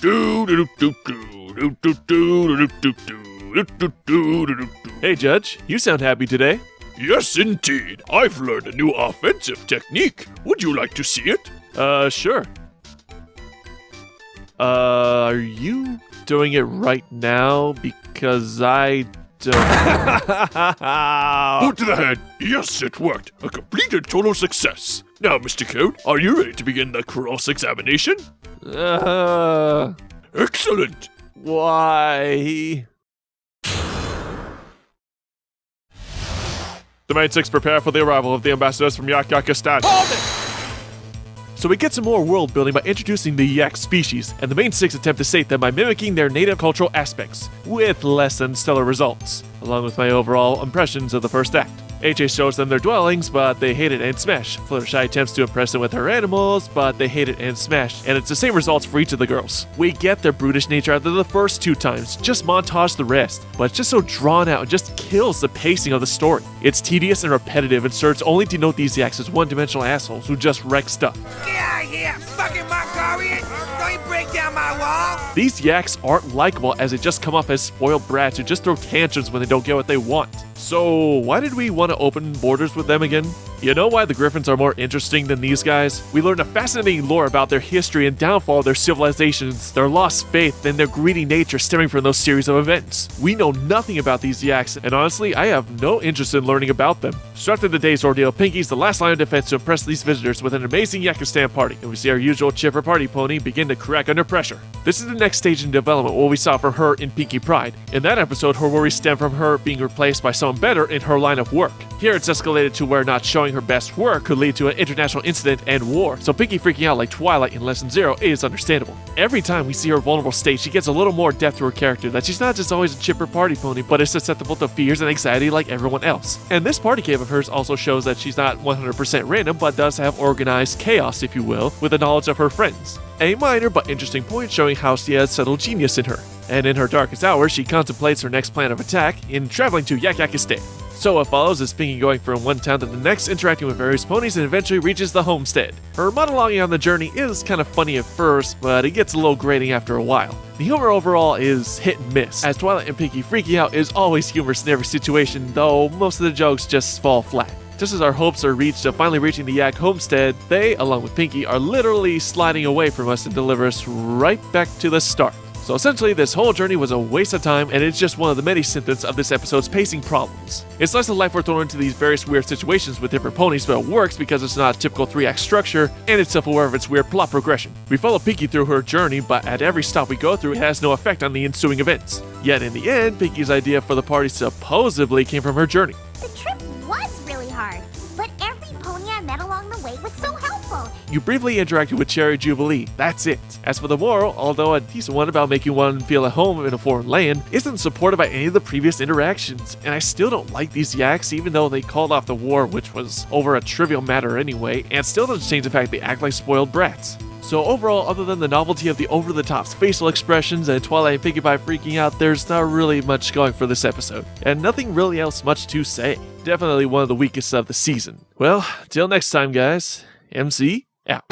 Hey, Judge, you sound happy today. Yes, indeed. I've learned a new offensive technique. Would you like to see it? Sure. Are you doing it right now? Because I don't... Boot to the head. Yes, it worked. A complete and total success. Now, Mr. Code, are you ready to begin the cross-examination? Excellent. Why? Domain 6, prepare for the arrival of the ambassadors from Yaks. Hold it! So we get some more world building by introducing the Yaks species, and the main 6 attempt to sate them by mimicking their native cultural aspects, with less than stellar results, along with my overall impressions of the first act. HA shows them their dwellings, but they hate it and smash. Fluttershy attempts to impress them with her animals, but they hate it and smash, and it's the same results for each of the girls. We get their brutish nature after the first 2 times, just montage the rest, but it's just so drawn out and just kills the pacing of the story. It's tedious and repetitive and serves only to note these Yaks as one-dimensional assholes who just wreck stuff. Get out of here, fucking Mongolian! Don't you break down my wall! These Yaks aren't likable as they just come off as spoiled brats who just throw tantrums when they don't get what they want. So why did we want to open borders with them again? You know why the Griffins are more interesting than these guys? We learn a fascinating lore about their history and downfall of their civilizations, their lost faith, and their greedy nature stemming from those series of events. We know nothing about these Yaks, and honestly, I have no interest in learning about them. So after the day's ordeal, Pinky's the last line of defense to impress these visitors with an amazing Yakistan party, and we see our usual chipper party pony begin to crack under pressure. This is the next stage in development what we saw for her in Pinky Pride. In that episode, her worries stem from her being replaced by someone better in her line of work. Here it's escalated to where not showing her best work could lead to an international incident and war, so Pinky freaking out like Twilight in Lesson 0 is understandable. Every time we see her vulnerable state, she gets a little more depth to her character, that she's not just always a chipper party pony, but is susceptible to fears and anxiety like everyone else. And this party cave of hers also shows that she's not 100% random, but does have organized chaos, if you will, with the knowledge of her friends. A minor but interesting point showing how she has subtle genius in her. And in her darkest hour, she contemplates her next plan of attack in traveling to Yakistan. So what follows is Pinky going from one town to the next, interacting with various ponies, and eventually reaches the homestead. Her monologuing on the journey is kind of funny at first, but it gets a little grating after a while. The humor overall is hit and miss, as Twilight and Pinky freaking out is always humorous in every situation, though most of the jokes just fall flat. Just as our hopes are reached of finally reaching the Yak homestead, they, along with Pinky, are literally sliding away from us and deliver us right back to the start. So essentially, this whole journey was a waste of time, and it's just one of the many symptoms of this episode's pacing problems. It's slice of life we're thrown into these various weird situations with different ponies, but it works because it's not a typical 3-act structure, and it's self-aware of its weird plot progression. We follow Pinky through her journey, but at every stop we go through, it has no effect on the ensuing events. Yet in the end, Pinky's idea for the party supposedly came from her journey. The trip was really hard, but every pony I met along the way was so helpful. You briefly interacted with Cherry Jubilee, that's it. As for the moral, although a decent one about making one feel at home in a foreign land, isn't supported by any of the previous interactions, and I still don't like these Yaks even though they called off the war, which was over a trivial matter anyway, and still doesn't change the fact they act like spoiled brats. So overall, other than the novelty of the over-the-top facial expressions and Twilight and Pinkie Pie freaking out, there's not really much going for this episode, and nothing really else much to say. Definitely one of the weakest of the season. Well, till next time guys, MC out.